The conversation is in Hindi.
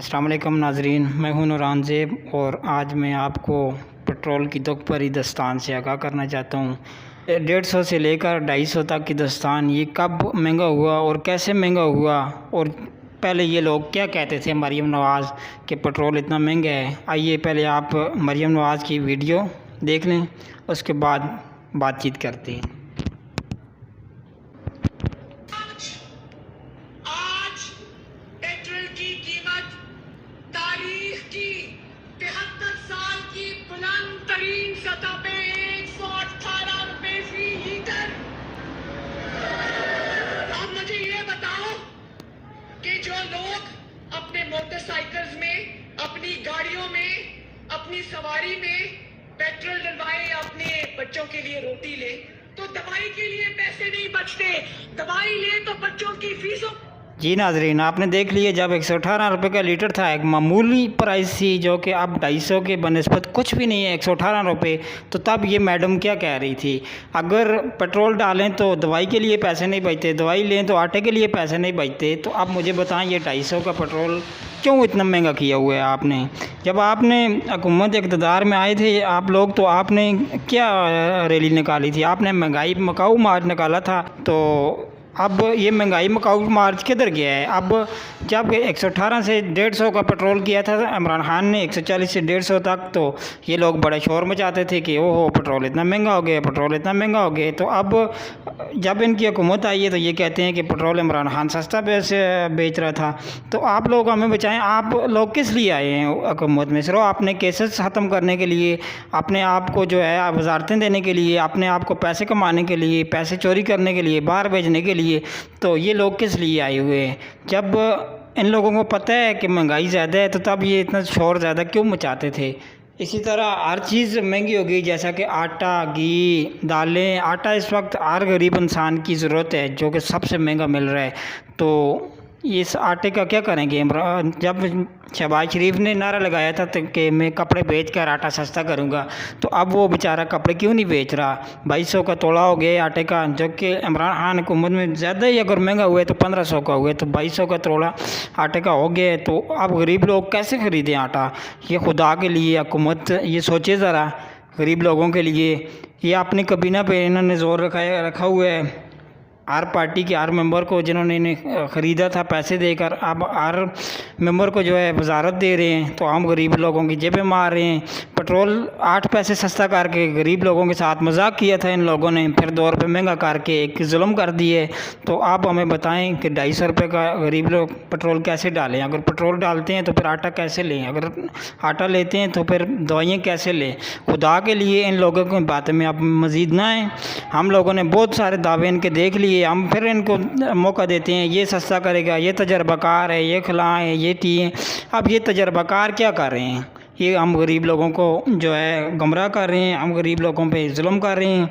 अस्सलाम वालेकुम नाज़रीन, मैं हूं नूरान ज़ेब और आज मैं आपको पेट्रोल की दुख भरी दास्तान से आगाह करना चाहता हूं। 150 से लेकर 250 तक की दास्तान ये कब महंगा हुआ और कैसे महंगा हुआ, और पहले ये लोग क्या कहते थे मरीम नवाज़ कि पेट्रोल इतना महंगा है। आइए पहले आप मरीम नवाज़ की वीडियो देख लें, उसके बाद बातचीत करते हैं। आज पेट्रोल की कीमत तारीख की 73 साल की बुलंद तरीन सतह पे 118 रुपए फी लीटर। अब मुझे ये बताओ कि जो लोग अपने मोटरसाइकिल्स में, अपनी गाड़ियों में, अपनी सवारी में पेट्रोल डलवाए या अपने बच्चों के लिए रोटी ले, तो दवाई के लिए पैसे नहीं बचते। दवाई ले तो बच्चों की फीसों। जी नाज़रीन, आपने देख लिया, जब 118 रुपये का लीटर था, एक मामूली प्राइस थी जो कि अब 250 के बनस्बत कुछ भी नहीं है, 118 रुपये। तो तब ये मैडम क्या कह रही थी, अगर पेट्रोल डालें तो दवाई के लिए पैसे नहीं बचते, दवाई लें तो आटे के लिए पैसे नहीं बचते। तो अब मुझे बताएं, ये 250 का पेट्रोल क्यों इतना महंगा किया हुआ है आपने? जब आपने हुकूमत इक़्तिदार में आए थे आप लोग, तो आपने क्या रैली निकाली थी? आपने महंगाई मकाऊ मार्च निकाला था। तो अब ये महंगाई मकाऊ मार्च किधर गया है? अब जब 118 से 150 का पेट्रोल किया था इमरान खान ने, 140 से 150 तक, तो ये लोग बड़ा शोर मचाते थे कि ओहो पेट्रोल इतना महंगा हो गया, पेट्रोल इतना महंगा हो गया। तो अब जब इनकी हुकूमत आई है तो ये कहते हैं कि पेट्रोल इमरान खान सस्ता बेच रहा था। तो आप लोग हमें बचाएं, आप लोग किस लिए आए हैं हुकूमत में? सिर्फ आपने केसेस ख़त्म करने के लिए, अपने आप को जो है वजारतें देने के लिए, अपने आप को पैसे कमाने के लिए, पैसे चोरी करने के लिए, बाहर भेजने के लिए। तो ये लोग किस लिए आए हुए हैं? जब इन लोगों को पता है कि महंगाई ज़्यादा है तो तब ये इतना शोर ज़्यादा क्यों मचाते थे? इसी तरह हर चीज़ महंगी हो गई, जैसा कि आटा, घी, दालें। आटा इस वक्त हर गरीब इंसान की ज़रूरत है, जो कि सबसे महंगा मिल रहा है। तो इस आटे का क्या करेंगे? इमरान, जब शहबाज शरीफ ने नारा लगाया था तो कि मैं कपड़े बेच कर आटा सस्ता करूंगा, तो अब वो बेचारा कपड़े क्यों नहीं बेच रहा? 2200 का तोला हो गया आटे का, जो कि इमरान खान हुकूमत में ज़्यादा ही अगर महंगा हुआ है तो 1500 का हुआ है, तो 2200 का तोला आटे का हो गया। तो अब गरीब लोग कैसे ख़रीदें आटा? ये खुदा के लिए हुकूमत ये सोचे ज़रा, गरीब लोगों के लिए। ये अपनी कबीना पे इन्होंने ज़ोर रखा हुआ है, हर पार्टी के हर मेंबर को जिन्होंने इन्हें ख़रीदा था पैसे देकर, अब हर मेंबर को जो है वजारत दे रहे हैं। तो हम गरीब लोगों की जेबें मार रहे हैं। पेट्रोल 8 पैसे सस्ता करके गरीब लोगों के साथ मजाक किया था इन लोगों ने, फिर 2 रुपये महंगा करके एक जुल्म कर दिए। तो आप हमें बताएं कि 250 रुपये का गरीब लोग पेट्रोल कैसे डालें? अगर पेट्रोल डालते हैं तो फिर आटा कैसे लें? अगर आटा लेते हैं तो फिर दवाइयाँ कैसे लें? खुदा के लिए इन लोगों की बातें में आप मज़ीद ना आएँ। हम लोगों ने बहुत सारे दावे इनके देख लिए, हम फिर इनको मौका देते हैं, ये सस्ता करेगा, ये तजर्बाकार है, ये खिलाएँ, ये पिएँ। अब ये तजर्बाकार क्या कर रहे हैं? ये हम गरीब लोगों को जो है गुमराह कर रहे हैं, हम गरीब लोगों पे जुल्म कर रहे हैं।